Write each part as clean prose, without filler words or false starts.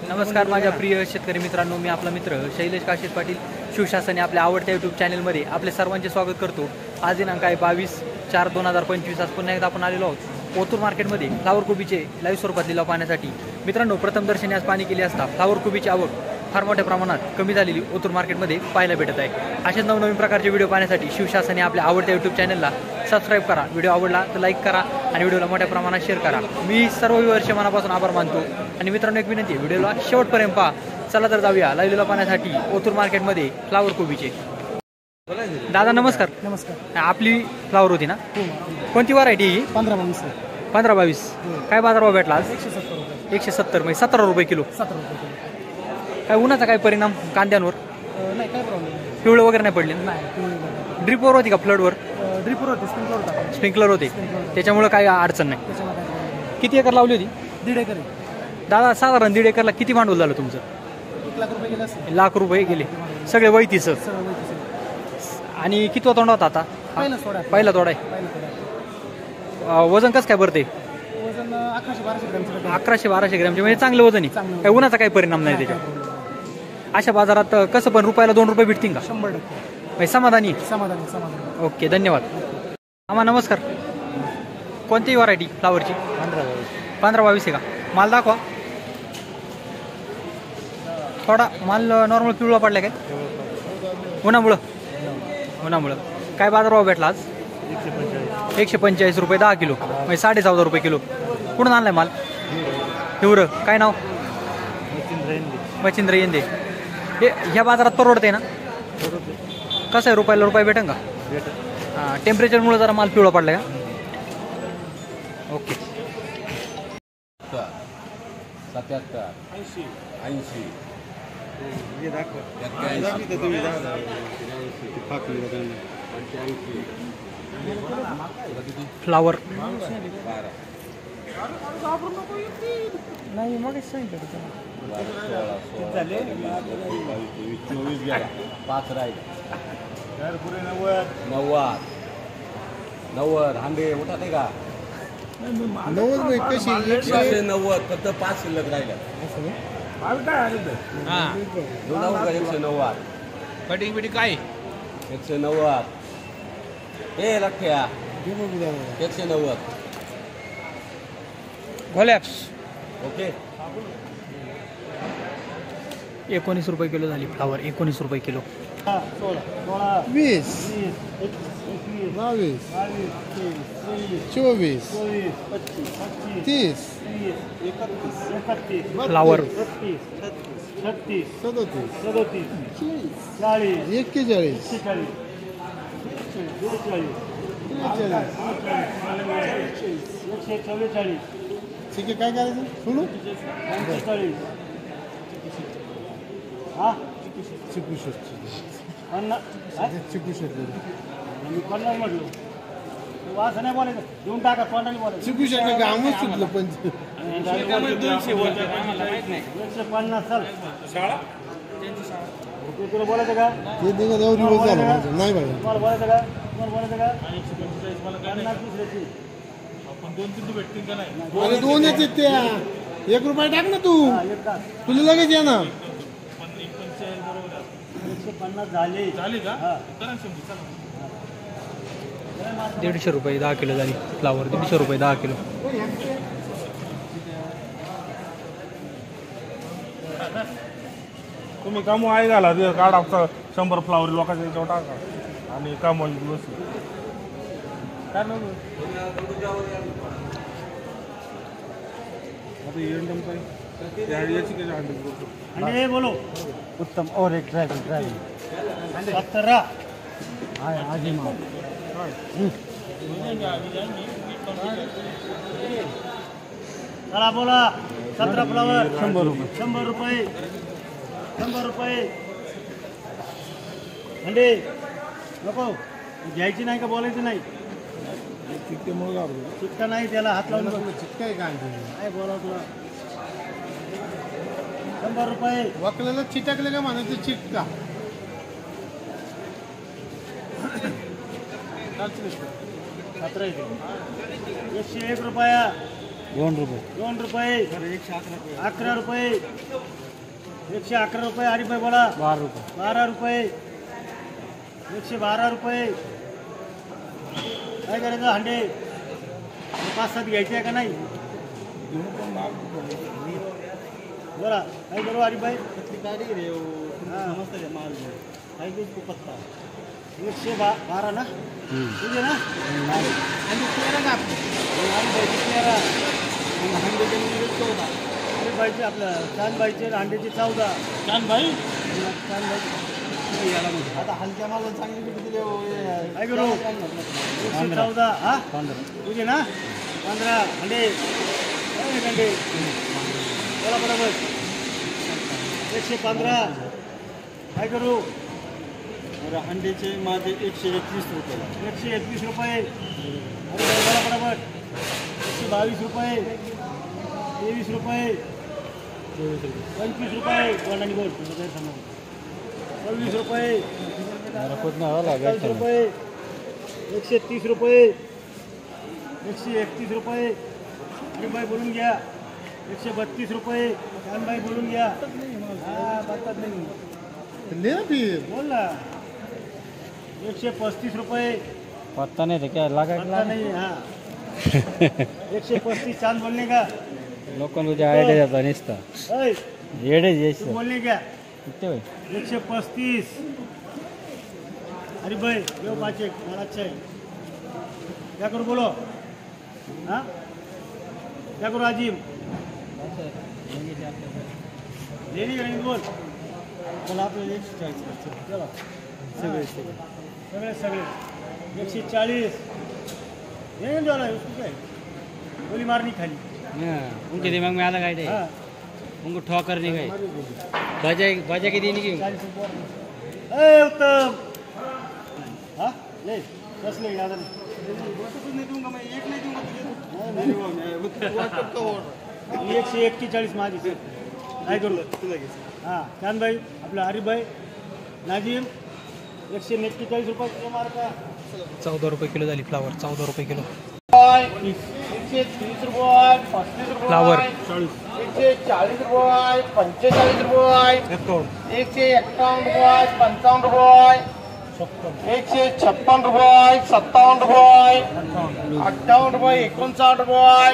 नमस्कार माझ्या प्रिय शेतकरी मित्रांनो, मी आपला मित्र शैलेश काशीद पाटील शिवशासने आपल्या आवडत्या यूट्यूब चॅनलमध्ये आपले सर्वांचे स्वागत करतो। आज दिनांक आहे 22/4/2025। आज पुन्हा एकदा आपण आलेलो आहोत ओतूर मार्केटमध्ये फ्लावर कोबीचे लाईव्ह स्वरूपात लिलाव पाहण्यासाठी। मित्रांनो, प्रथम दर्शनी आज पाणी केली असता फ्लावर कोबीची आवक फार मोठ्या प्रमाणात कमी झालेली ओतूर मार्केटमध्ये पाहायला भेटत आहे। असेच नवनवीन प्रकारचे व्हिडिओ पाहण्यासाठी शिवशासने आपल्या आवडत्या यूट्यूब चॅनलला सबस्क्राईब करा, व्हिडिओ आवडला तर लाईक करा आणि व्हिडिओला मोठ्या प्रमाणात शेअर करा। मी सर्व व्ह्यूअर्सचे मनापासून आभार मानतो आणि मित्रांनो एक विनंती आहे, व्हिडिओला शेवटपर्यंत पहा। चला तर जाऊया लाईव्ह लिलाव पाहण्यासाठी ओतूर मार्केटमध्ये फ्लावर कोबीचे। दादा नमस्कार। नमस्कार। आपली फ्लावर होती ना, कोणती व्हरायटी ही? 15-22 काय बाजारभाव भेटला आज? 170 रुपये। 170 म्हणजे 17 रुपये किलो। 17 रुपये किलो। काय उन्हाचा काय परिणाम कांद्यांवर? नाही, काय प्रॉब्लेम नाही। पिवळे वगैरे नाही पडले? नाही। ड्रिपवर होती का फ्लडवर? ड्रिपर होते, स्प्रिंकलर होता। स्प्रिंकलर होते, त्याच्यामुळे काय अडचण नाही। त्याच्यामध्ये किती एकर लावली होती? 1.5 एकर। दादा साधारण 1.5 एकरला किती भांडवल झालं तुमचं? 1 लाख रुपये गेले असते। लाख रुपये गेले सगळे वैतीचं? सर्व वैतीचं। आणि कितवा तोडा होता आता? पहिला सोडा। पहिला तोडा आहे। पहिला सोडा। वजन कसं काय भरते? वजन 1100-1200 ग्रॅमचं। 1100-1200 ग्रॅमचे म्हणजे चांगलं वजन आहे। चांगलं काय उन्हाचा काही परिणाम नाही त्याच्यात? अशा बाजारात कसं पण रुपयाला 2 रुपये भेटतील का? 100%। म्हणजे समाधानी? समाधानी। ओके, धन्यवाद। आम्हा नमस्कार। कोणती व्हरायटी फ्लावरची? 15-22 आहे का? माल दाखवा थोडा। माल नॉर्मल पिवळा पडला काय? उन्हामुळं काय बाजारभाव भेटला आज? 145 रुपये 10 किलो म्हणजे 14.5 रुपये किलो। कुठून आणलाय माल? हिवरं काय नाव? मच्छिंद्र येंदे। हे ह्या बाजारात परवडते ना? कसं आहे, रुपयाला रुपये भेटेल का? हां, टेम्परेचरमुळे जरा माल पिवळा पडला का? ओके। 77 80 हे दाखवा। फ्लावर 12 नाही, मग सांगितलं त्याला। 24 गेला, 5 राहिले। 90 हांडे उठा नाही का? 90 कशी? 190 फक्त 5 शिल्लक राहिल्या। हां, 190 कटिंग बिटिंग काय? 190 ए लठ्या 190 घोलॅप्स ओके। 19 रुपये किलो झाली फ्लावर। 19 रुपये किलो। 20 22 24 30 फ्लावर 36 37 40 41 ठीक आहे, काय करायचं सुनू? चिकू शकतो का? आम्ही चुकलो पण 250 तुला बोलायचं का? ते दिवस झालं माझं नाही बघा। तुम्हाला बोलायचं का? आपण 2-3 भेटतील का नाही? अरे 2 येते त्या 1 रुपया टाक ना तू, तुला लगेच ये ना। 150 झाली का? 150 रुपये 10 किलो झाली फ्लावर। 150 रुपये 10 किलो। तुम्ही कामू आहे घाला काढा 100 फ्लावर लोकांच्या याच्यावर टाका आणि कामवाली दिवस काय नको आता बोलो उत्तम और एक ड्राइविंग 17 आजी माँ चला बोला 17 फ्लावर 100 रुपये 100 रुपये अंडे नको घ्यायची नाही का बोलायची नाही? चिकटा नाही त्याला हात लावून चिटकाय काय काय बोला तुला 100 रुपये वकलेलं चिटकलं का म्हणायचं चिटका 17 101 रुपया 2 रुपये 2 रुपये 11 रुपये 111 रुपये हरिभाई बोला 12 रुपये 12 रुपये 112 रुपये काय करायचं हांडे 5-7 घ्यायचे आहे का नाही बोला काय करू हरिभाई काय घेऊ पत्ता 112 ना तुझे ना आणि 13 ना हरिभाईचे आपलं चांदबाईचे हांड्याचे 14 चांदबाई आता हलक्या माल चांगली दिले काय करू 114 हा तुझे ना 15 हंडे हंडे बोला बरोबर 115 काय करू हंडीचे माझे 121 रुपये 121 रुपये बोला बरोबर 122 रुपये 23 रुपये 25 रुपये कोणाने बोल 26 रुपये 28 रुपये 130 रुपये 131 रुपये रुपये बोलून घ्या 132 रुपये कानबाई बोलून घ्या हा बात नाही ले ना फिर बोल ना 135 रुपये पत्ता नाही थे क्या लगा पत्ता नहीं हाँ 135 चांद बोलने का लोकल मुझे आइडिया जाता नहीं था ओए येडे तू जैसे बोलने क्या कितने भाई 135 अरे भाई यो पाचे मला अच्छा है क्या करू बोलो हाँ क्या करू आजिम लेनी का नहीं बोल बोल आप 140 चलो सगळे सगळे 140 ये जो है उसको क्या है गोली मारनी खाली उनके दिमाग में अलग आइडिया हाँ उनको ठोकर नहीं गई बजा के देने की 40 रुपये ए उत्तम हाँ ले 10 ले ज़्यादा नहीं नहीं दूंगा मैं एक नहीं दूंगा तुझे 141 माझी काय करू हां चांद भाई आपलं हरिभाई नाजिम 141 रुपये किलो मार्का 14 रुपये किलो झाली फ्लावर 14 रुपये किलो 130 रुपये 35 रुपये फ्लावर 140 रुपये 45 रुपये 151 रुपये 55 रुपये 156 रुपये 57 रुपये 58 रुपये 59 रुपये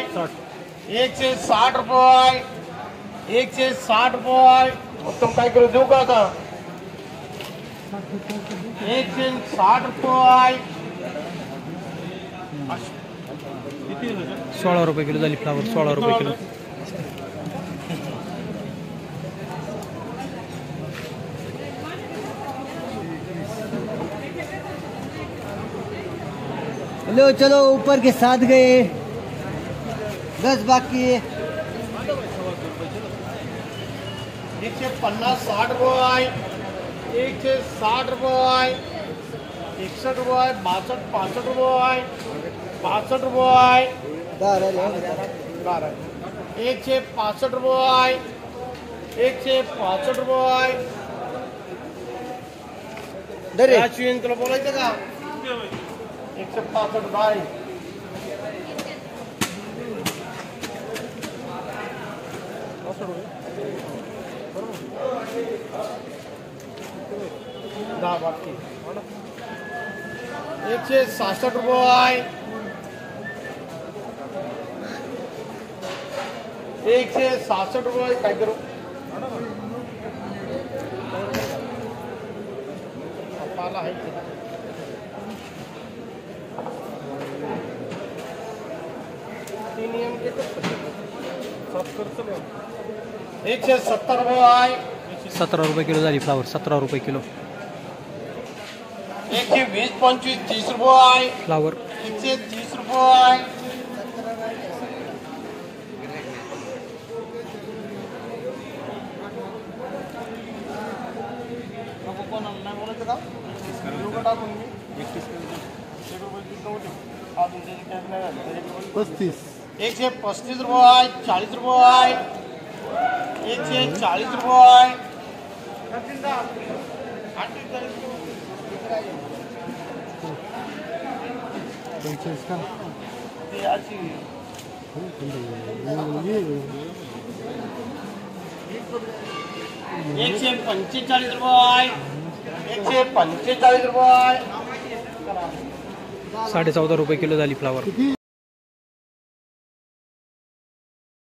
160 रुपये 160 रुपये उत्तम काय करू देऊ का आता 160 रुपये 16 रुपये किलो झाली फ्लावर 16 रुपये किलो लो चलो ऊपर के साथ गए 10 बाकी 150 60 रुपये 160 रुपये 61 रुपये 62 65 रुपये 62 रुपये 165 रुपये 165 रुपये अश्विन तुला बोलायचं का 165 रुपये दहा बाकी 166 रुपये 166 रुपये काय करू पाला आहे ते नियम घेतात 170 रुपये 17 रुपये किलो झाली फ्लावर 17 रुपये किलो 120 25 30 रुपये फ्लावर 130 रुपये नाही बोलायचं का टाकून 35 135 रुपये 40 रुपये 140 रुपये 45 का ते अशी ₹145 ₹145 ₹14.5 किलो झाली फ्लावर.